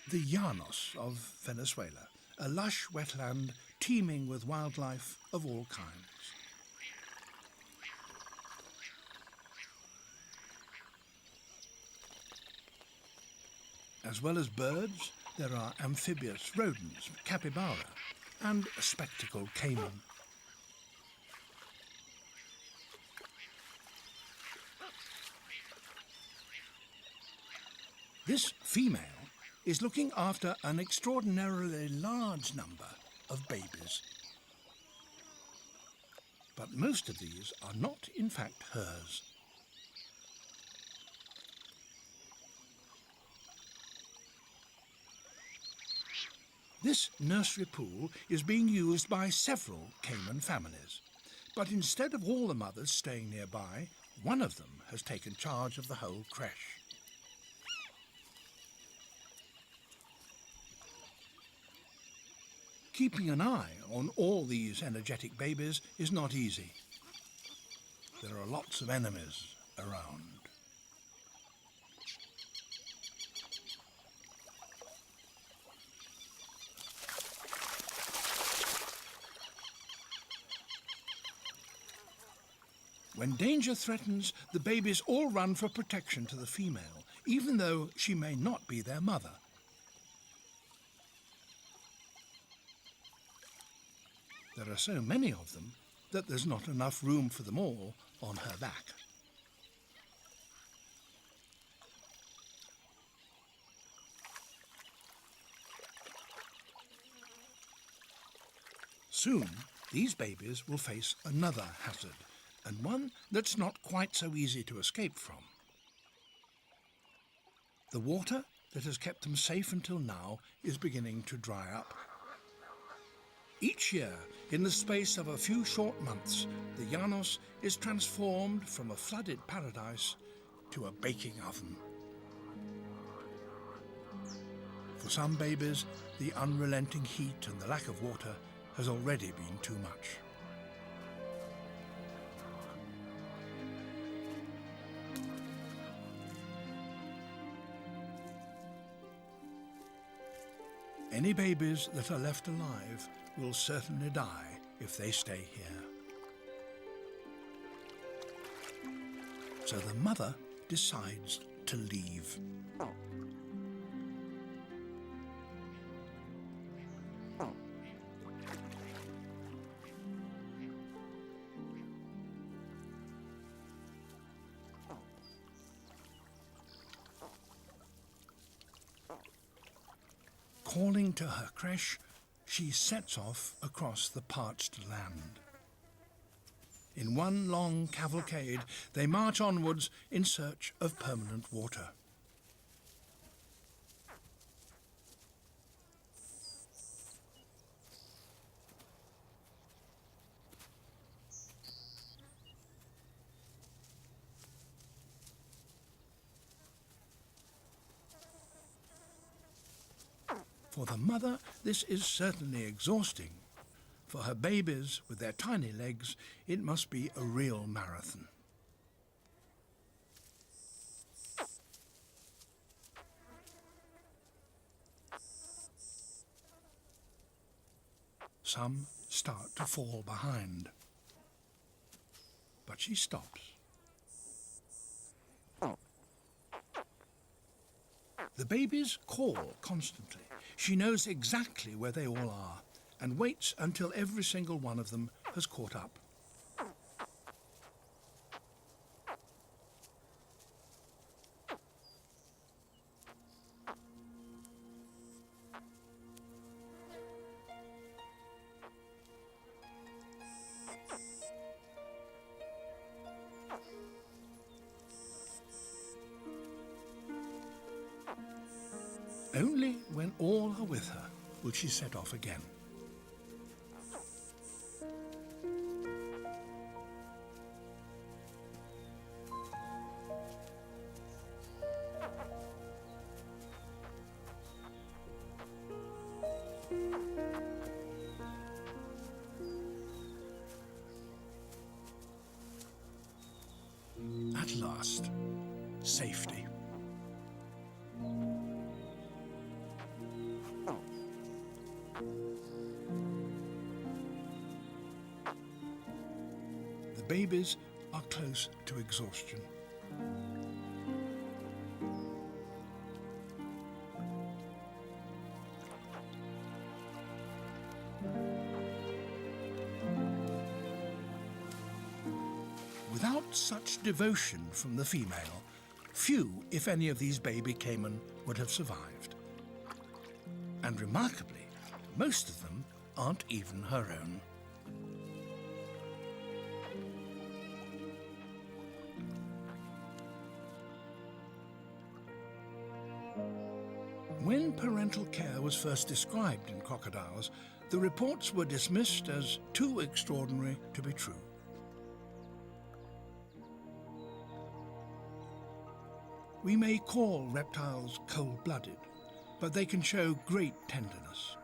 the Llanos of Venezuela, a lush wetland teeming with wildlife of all kinds. As well as birds, there are amphibious rodents, capybara, and a spectacled caiman. This female is looking after an extraordinarily large number of babies. But most of these are not in fact hers. This nursery pool is being used by several Caiman families, but instead of all the mothers staying nearby, one of them has taken charge of the whole creche. Keeping an eye on all these energetic babies is not easy. There are lots of enemies around. When danger threatens, the babies all run for protection to the female, even though she may not be their mother. There are so many of them that there's not enough room for them all on her back. Soon, these babies will face another hazard, and one that's not quite so easy to escape from. The water that has kept them safe until now is beginning to dry up. Each year, in the space of a few short months, the Llanos is transformed from a flooded paradise to a baking oven. For some babies, the unrelenting heat and the lack of water has already been too much. Any babies that are left alive will certainly die if they stay here. So the mother decides to leave. Calling to her creche, she sets off across the parched land. In one long cavalcade, they march onwards in search of permanent water. For the mother, this is certainly exhausting. For her babies, with their tiny legs, it must be a real marathon. Some start to fall behind. But she stops. The babies call constantly. She knows exactly where they all are and waits until every single one of them has caught up. Only when all are with her will she set off again. At last, safety. babies are close to exhaustion. Without such devotion from the female, few, if any, of these baby caiman would have survived. And remarkably, most of them aren't even her own. When parental care was first described in crocodiles, the reports were dismissed as too extraordinary to be true. We may call reptiles cold-blooded, but they can show great tenderness.